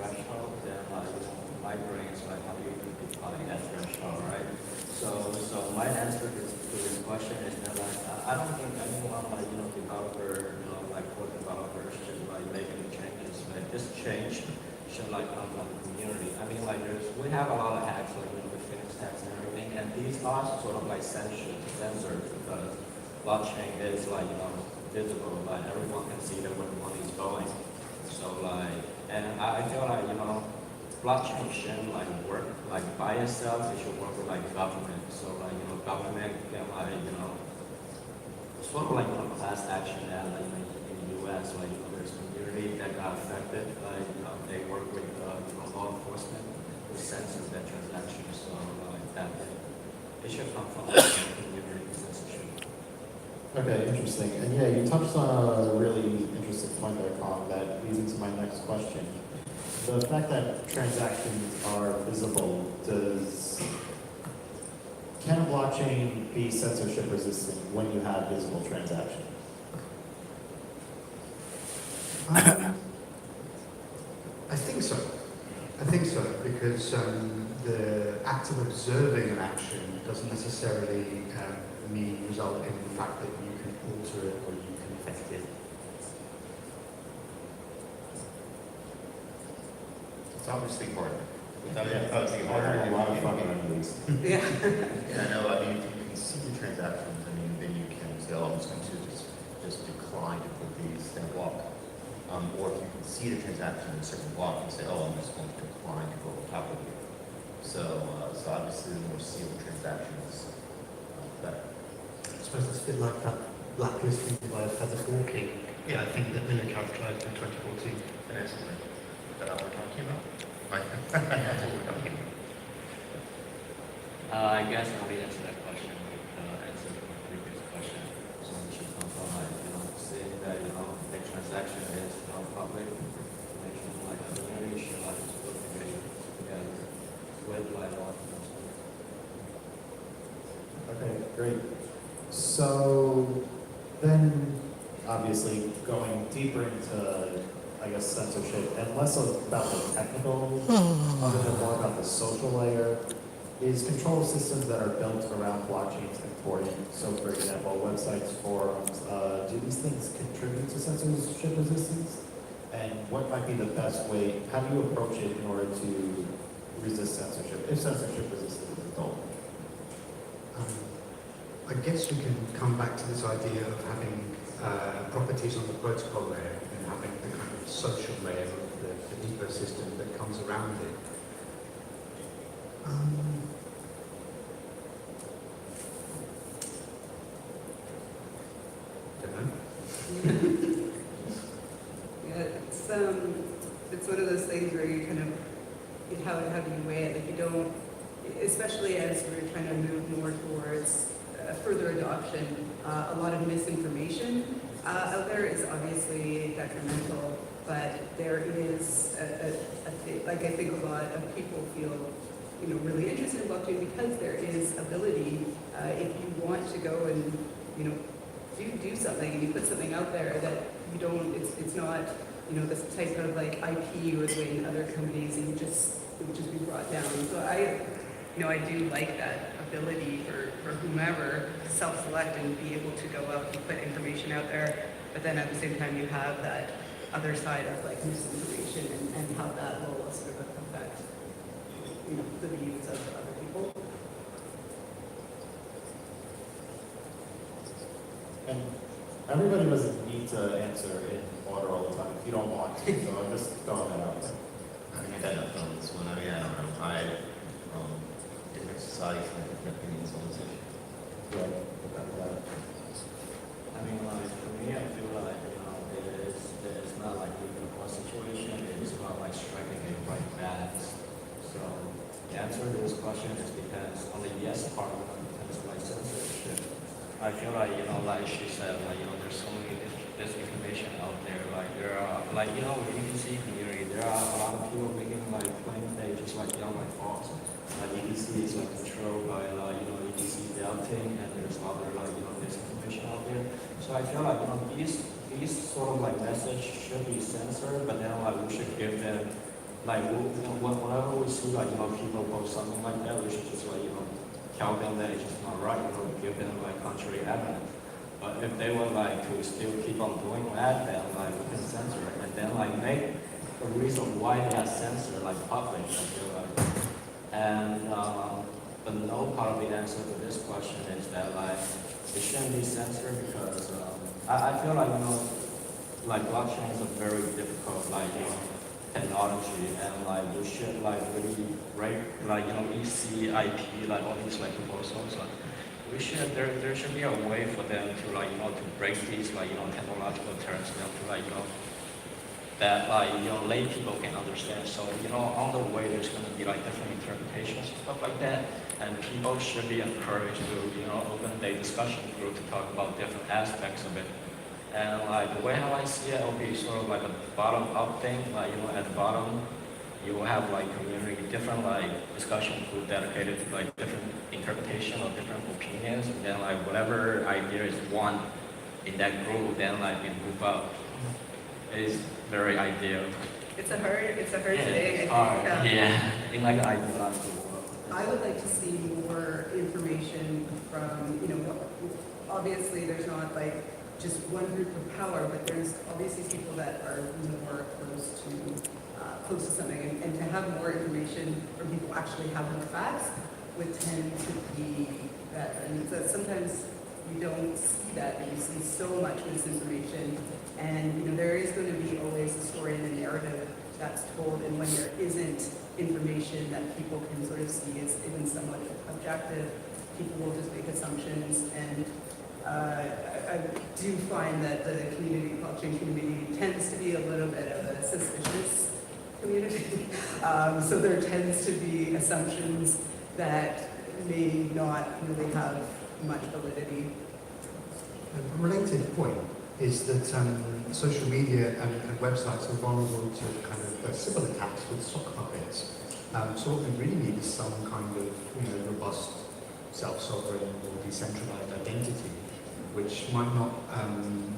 threshold, then my brain is like, how do you define that threshold, right? So my answer to this question is that I don't think anyone developer, like code developers should like make any changes. Like this change should like come from the community. I mean like we have a lot of hacks like with Phoenix hacks and everything, and these are sort of like censored because blockchain is like visible, like everyone can see that where the money is going. So like, and I feel like blockchain shouldn't like work like by itself. It should work with like government. So like government can like sort of like class action that like in the U.S. like there's community that got affected. Like they work with law enforcement to censor that transaction. So like that it should come from community censorship. Okay, interesting. And yeah, you touched on a really interesting point there, Kong, that leads into my next question. The fact that transactions are visible, can a blockchain be censorship resistant when you have visible transactions? I think so. I think so, because the act of observing an action doesn't necessarily result in the fact that you can alter it or you can affect it. It's obviously important. I have a lot of fucking enemies. Yeah. Yeah, no, I mean, if you can see the transactions, I mean, then you can say, oh, I'm just going to just decline to put these in a block. Or if you can see the transaction in a certain block, you say, oh, I'm just going to decline to go on top of it. So obviously, the more sealed transactions, better. I suppose it's a bit like that blacklisting by feather forking. Yeah, I think that Miller characterized in 2014. Excellent. Is that what we're talking about? That's what we're talking about. I guess I'll answer that question with answer to the previous question. So we should come from like seeing that the transaction is public information, like community should like work together with like law enforcement. Okay, great. So then, obviously, going deeper into, I guess, censorship, and less about the technical, other than more about the social layer, is control systems that are built around blockchains important? So, for example, websites, forums, do these things contribute to censorship resistance? And what might be the best way, how do you approach it in order to resist censorship, if censorship resistance is a goal? I guess we can come back to this idea of having properties on the protocol layer and having the kind of social layer of the ecosystem that comes around it. Don't know. Yeah, it's one of those things where you kind of, how do you weigh it? Like you don't, especially as we're trying to move more towards further adoption, a lot of misinformation out there is obviously detrimental, but there is I think a lot of people feel really interested in blockchain because there is ability, if you want to go and do something and you put something out there that you don't, it's not this type of like IP you would win in other companies and it would just be brought down. So I do like that ability for whomever to self-select and be able to go up and put information out there. But then at the same time, you have that other side of like misinformation and how that will sort of affect the views of other people. And everybody doesn't need to answer in order all the time if you don't want to, so I'm just throwing that out there. I think I got nothing on this one. I mean, I don't know. Different societies have different opinions on this issue. Right. I mean, like for me, I feel like there's not like even a situation. It's about like striking a right balance. So the answer to this question is because on the yes part, because of like censorship, I feel like like she said, like there's so many disinformation out there. Like there are like in the EDC community, there are a lot of people making like claims they just like like false. Like EDC is like controlled by EDC Delting, and there's other like disinformation out there. So I feel like these sort of like message should be censored, but then like we should give them like, whenever we see, like, people post something like that, we should just, like, tell them that it's just not right, give them, like, contrary evidence. But if they would, like, to still keep on doing that, then, like, we can censor it, and then, like, make the reason why they are censored, like, public, I feel like. And, but no part of the answer to this question is that, like, it shouldn't be censored because, I feel like blockchain is a very difficult, like, technology, and like we should like really rate like EC, IP, like all these like proposals. Like, we should there should be a way for them to like to break these like technological terms down to like that like lay people can understand. So on the way there's going to be like different interpretations and stuff like that, and people should be encouraged to open the discussion group to talk about different aspects of it. And like the way how I see it will be sort of like a bottom-up thing. Like at the bottom, you will have like community, different like discussion group dedicated to like different interpretation of different opinions. And then like whatever idea is won in that group, then like we move up. It is very ideal. It's a hard thing. It's hard. Yeah, in like an ideological world. I would like to see more information from obviously there's not like just one group of power, but there's obviously people that are more close to something, and to have more information from people who actually have more facts would tend to be better. And so sometimes you don't see that, and you see so much misinformation, and there is going to be always a story and a narrative that's told, and when there isn't information that people can sort of see as even somewhat objective, people will just make assumptions. And I do find that the blockchain community tends to be a little bit of a suspicious community. So there tends to be assumptions that may not really have much validity. A related point is that social media and websites are vulnerable to kind of civil attacks with sock puppets. So what we really need is some kind of robust, self-sovereign or decentralized identity, which might not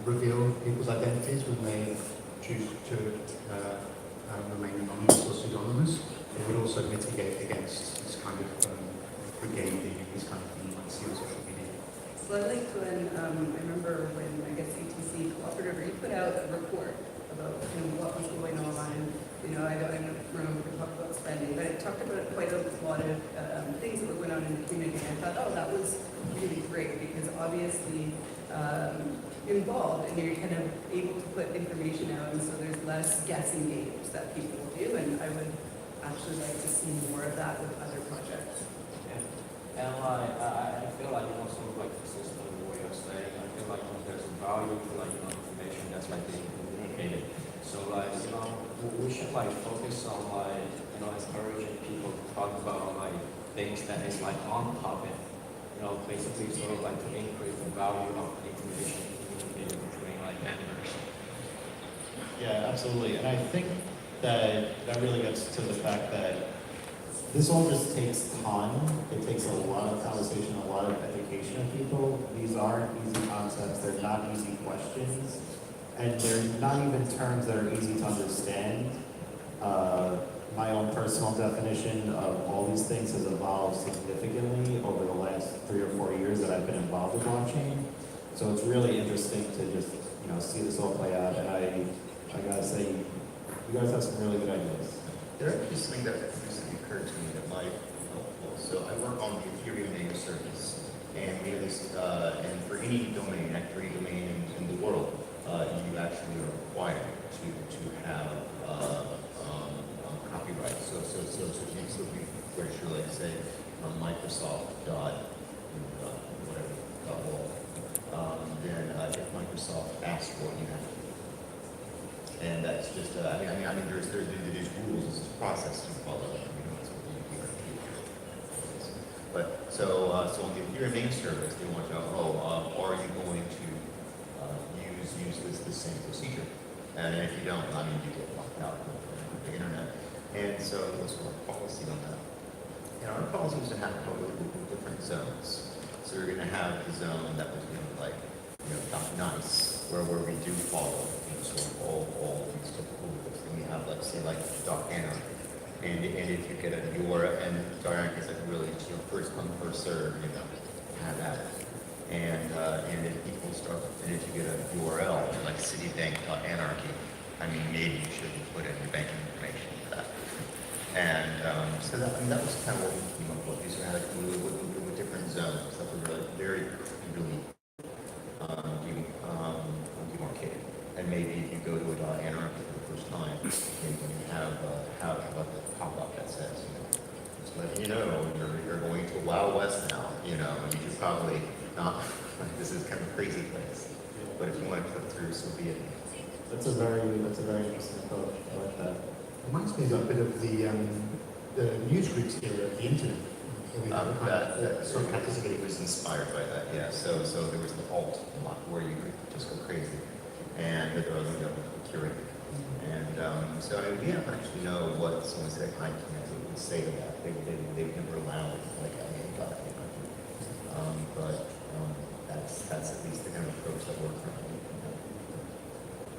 reveal people's identities when they choose to remain anonymous or pseudonymous. It would also mitigate against this kind of brigading, this kind of thing you might see on social media. So I liked when, I remember when I guess CTC Cooperative, you put out a report about what was going on, and I don't remember to talk about spending, but it talked about quite a lot of things that were going on in the community, and I thought, oh, that was really great, because obviously involved, and you're kind of able to put information out, and so there's less guessing games that people do, and I would actually like to see more of that with other projects. Yeah. And I feel like sort of like the system way of saying, I feel like there's a value to like information that's like being communicated. So like we should like focus on like encouraging people to talk about like things that is like on topic. Basically sort of like to increase the value of information communicated between like vendors. Yeah, absolutely. And I think that really gets to the fact that this all just takes time. It takes a lot of conversation, a lot of education of people. These aren't easy concepts. They're not easy questions. And they're not even terms that are easy to understand. My own personal definition of all these things has evolved significantly over the last 3 or 4 years that I've been involved with blockchain. So it's really interesting to just see this all play out. And I gotta say, you guys have some really good ideas. There actually something that recently occurred to me that might be helpful. So I work on the Ethereum name service, and we have this, and for any domain, any domain in the world, you actually are required to have copyright. So if you very sure, like say, Microsoft whatever, then if Microsoft asks for it, you have to. And that's just, I mean, there's rules, there's process to follow. But so on the Ethereum name service, they want to know, are you going to use the same procedure? And if you don't, you get locked out of the internet. And so what's our policy on that? And our policy was to have different zones. So we're going to have the zone that was nice. where we do follow, sort of all these typical rules. And we have, let's say, like dark anarchy. And if you get a URL, and dark anarchy is like really, first come, first serve, have at it. And if people start, and if you get a URL like citibank.anarchy, I mean, maybe you shouldn't put in your banking information for that. And so that was kind of what we came up with. These are like with different zones that were really very demarcated. And maybe if you go to a .anarchy for the first time, maybe you have a pop-up that says, just letting you know, you're going to Wild West now. You should probably not. This is kind of a crazy place. But if you want to click through, so be it. That's a very interesting approach. I like that. Reminds me a bit of the news groups era of the internet. That sort of category was inspired by that, yeah. So there was the alt lot where you could just go crazy, and there was curated. And so we don't actually know what someone said I can't would say to that. They've never allowed like a document. But that's at least the kind of approach that we're currently.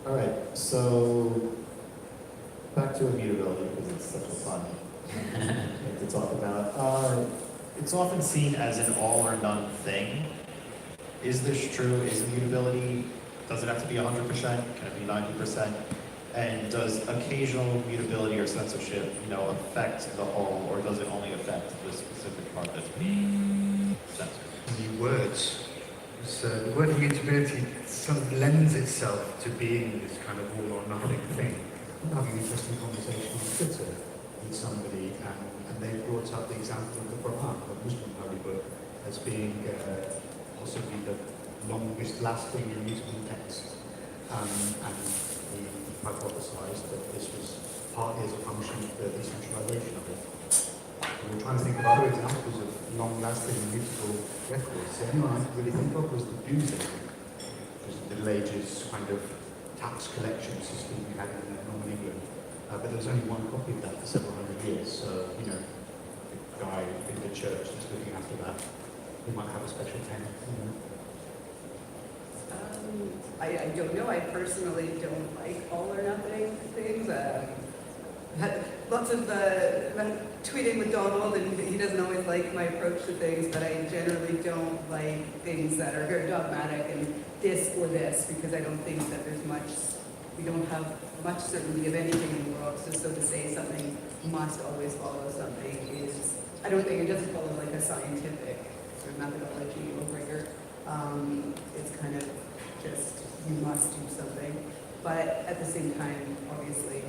All right, so back to immutability because it's such a fun thing to talk about. It's often seen as an all or none thing. Is this true? Is immutability, does it have to be 100%? Can it be 90%? And does occasional mutability or censorship, affect the whole, or does it only affect the specific part that's being censored? New words. So the word immutability sort of lends itself to being this kind of all or nothing thing. I'm having an interesting conversation on Twitter with somebody, and they brought up the example of the Quran, the Muslim Holy Book, as being possibly the longest lasting immutable text. And we hypothesized that this was partly as a function of the decentralization of it. And we're trying to think of other examples of long-lasting immutable records. The only one I could really think of was the Doomsday, which was the Middle Ages kind of tax collection system we had in Northern England. But there was only one copy of that for several hundred years. So, the guy in the church that's looking after that, he might have a special pen. I don't know. I personally don't like all or nothing things. Had lots of tweeting with Donald, and he doesn't always like my approach to things, but I generally don't like things that are very dogmatic and this or this, because I don't think that we don't have much certainty of anything in the world. So to say something must always follow something is, I don't think it doesn't follow like a scientific sort of methodology or rigor. It's kind of just, you must do something. But at the same time, obviously,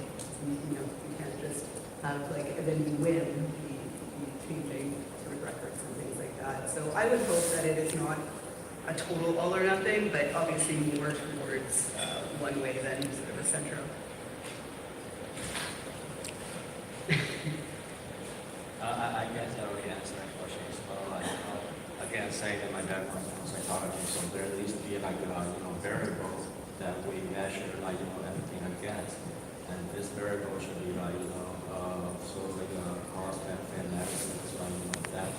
you can't just have like, and then you win, be changing sort of records and things like that. So I would hope that it is not a total all or nothing, but obviously more towards one way than sort of a central. I guess I already answered that question as well. Again, saying that my background is in psychology, so there needs to be like variable that we measure everything against, and this variable should be sort of like a cost benefit analysis, that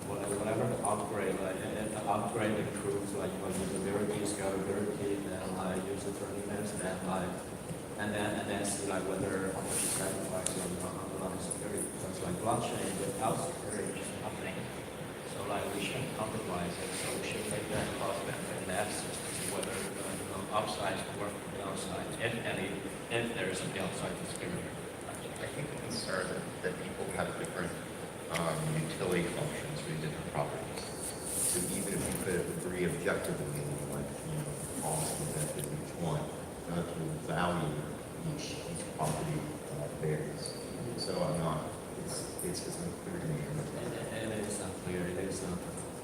whatever the upgrade, if the upgrade improves usability, scalability, then user friendliness, and then see whether how much you sacrifice on security. Because blockchain without security is nothing. So we shouldn't compromise it. So we should take that cost benefit analysis to see whether upsides work for the downside, if there is a downside to security. I think the concern that people have different utility functions for different properties. So even if you could agree objectively on cost and benefit of each one, not to value each property varies. So I'm not. It's just unclear to me. And it is not clear. It is not a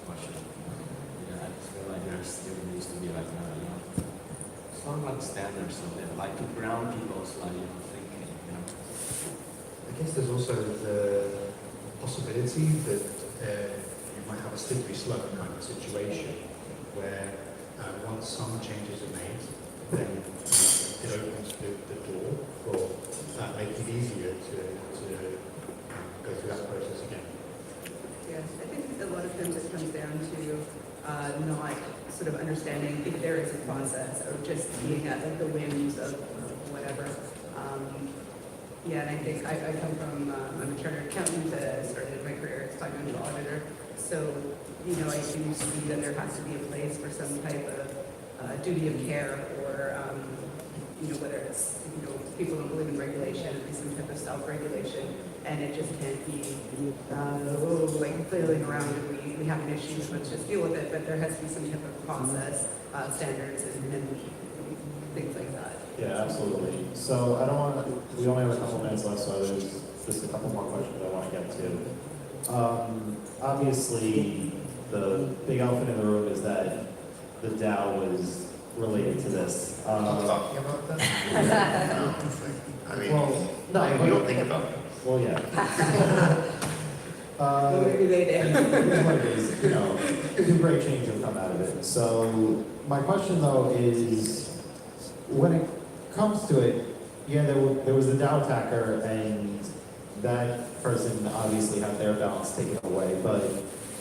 question. I just feel like there still needs to be sort of standards of it, to ground people's thinking. I guess there's also the possibility that you might have a slippery slope kind of situation where once some changes are made, then it opens the door for making it easier to go through that process again. Yes, I think a lot of times it comes down to not sort of understanding if there is a process or just being at like the whims of whatever. Yeah, and I think I come from, I'm a chartered accountant, started my career as financial auditor. So, you know, I do see that there has to be a place for some type of duty of care or, you know, whether it's, you know, people don't believe in regulation, at least some type of self-regulation. And it just can't be, like flailing around and we have an issue, so let's just deal with it. But there has to be some type of process, standards and things like that. Yeah, absolutely. So I don't want to, we only have a couple minutes left, so there's just a couple more questions I want to get to. Obviously, the big elephant in the room is that the DAO was related to this. I'm talking about that? No. I mean, Well, no, you don't think about it. well, yeah. Related. It's what it is, you know, two great change have come out of it. So my question though is, when it comes to it, yeah, there was a DAO attacker, and that person obviously had their balance taken away, but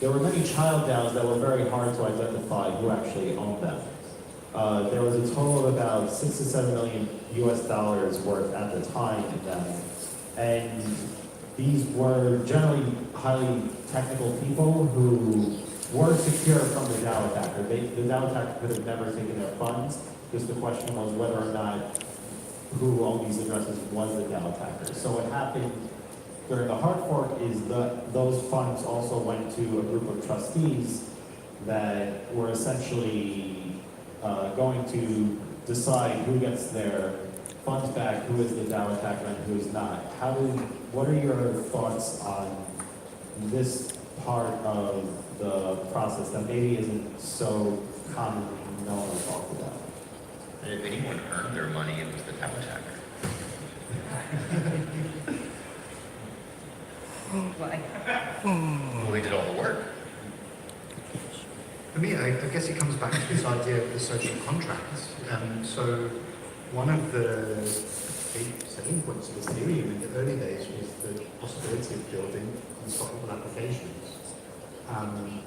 there were many child DAOs that were very hard to identify who actually owned them. There was a total of about 6 to 7 million US dollars worth at the time in them, and these were generally highly technical people who were secure from the DAO attacker. The DAO attacker could have never taken their funds. Just the question was whether or not who owned these addresses was the DAO attacker. So what happened during the hard fork is that those funds also went to a group of trustees that were essentially going to decide who gets their funds back, who is the DAO attacker and who is not. What are your thoughts on this part of the process that maybe isn't so commonly known or talked about? And if anyone earned their money, it was the DAO attacker. Why? Well, they did all the work. For me, I guess it comes back to this idea of the social contract. So one of the big selling points of Ethereum in the early days was the possibility of building unstoppable applications. And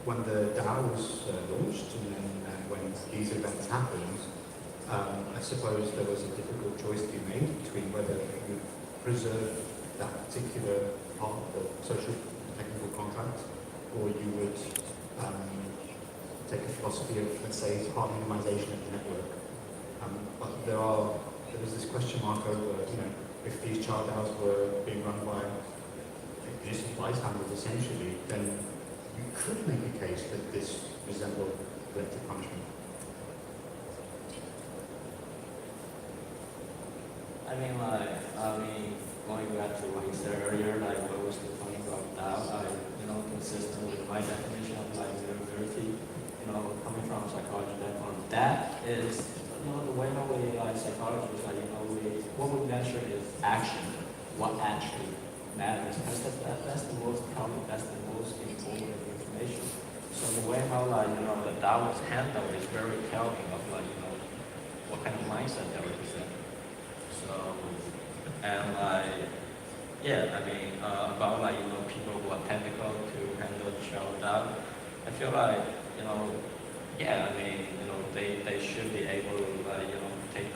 when the DAO was launched and then when these events happened, I suppose there was a difficult choice to be made between whether you would preserve that particular part of the social technical contract, or you would take a philosophy of, let's say, hard minimization of the network. But there was this question mark over, you know, if these child DAOs were being run by existing bystanders essentially, then you could make a case that this resembled collective punishment. Going back to what you said earlier, like what was the point about DAO? Consistent with my definition of like observability, coming from a psychology background, that is, the way how we like psychologists, like, what we measure is action, what actually matters. That's the most important information. So the way how the DAO is handled is very telling of what kind of mindset they represent. So, and about people who are technical to handle the child DAO, I feel like, they should be able to, take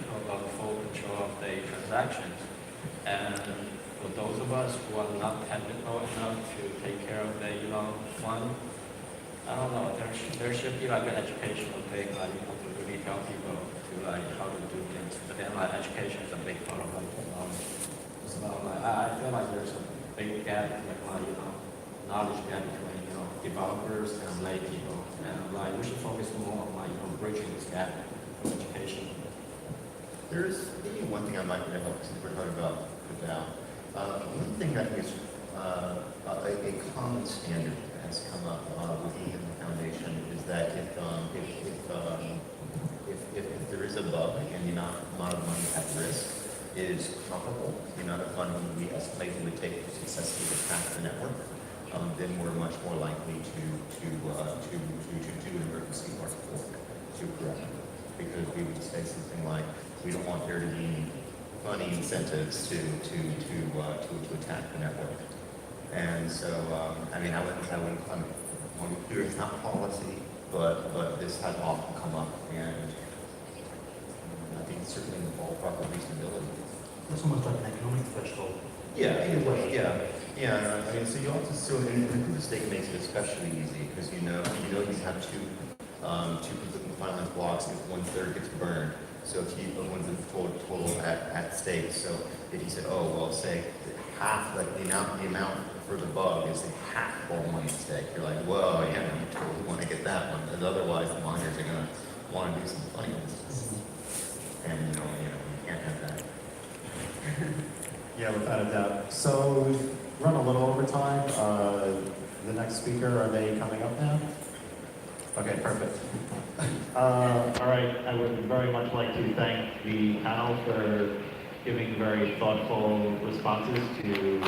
full control of their transactions. And for those of us who are not technical enough to take care of their, fund, I don't know, there should be like an educational thing, to really tell people to how to do things. But then education is a big part of so I feel like there's a big gap, knowledge gap between developers and lay people, and we should focus more on bridging this gap of education. There's maybe one thing I'd like to help, since we're talking about the DAO. One thing I think is a common standard that has come up within the foundation is that if there is a bug and the amount of money at risk is comparable to the amount of money we estimate it would take to successfully attack the network, then we're much more likely to do an emergency hard fork to correct it. Because we would say something like, we don't want there to be money incentives to attack the network. And so, I wouldn't want want to be clear, it's not policy, but this has often come up, and I think it's certainly in the ballpark of reasonability. It's almost like an economic threshold. Yeah, in a way, yeah. I mean, so you also, so in the mistake makes it especially easy, because you know you have two completely finalized blocks, and if 1/3 gets burned, so if you, one's the total at stake, so if you said, oh, well, say, half, like the amount for the bug is half all money at stake, you're like, whoa, yeah, you totally want to get that one, because otherwise the miners are gonna want to do some funniness. And you can't have that. Yeah, without a doubt. So we've run a little over time. The next speaker, are they coming up now? Okay, perfect. All right, I would very much like to thank the panel for giving very thoughtful responses to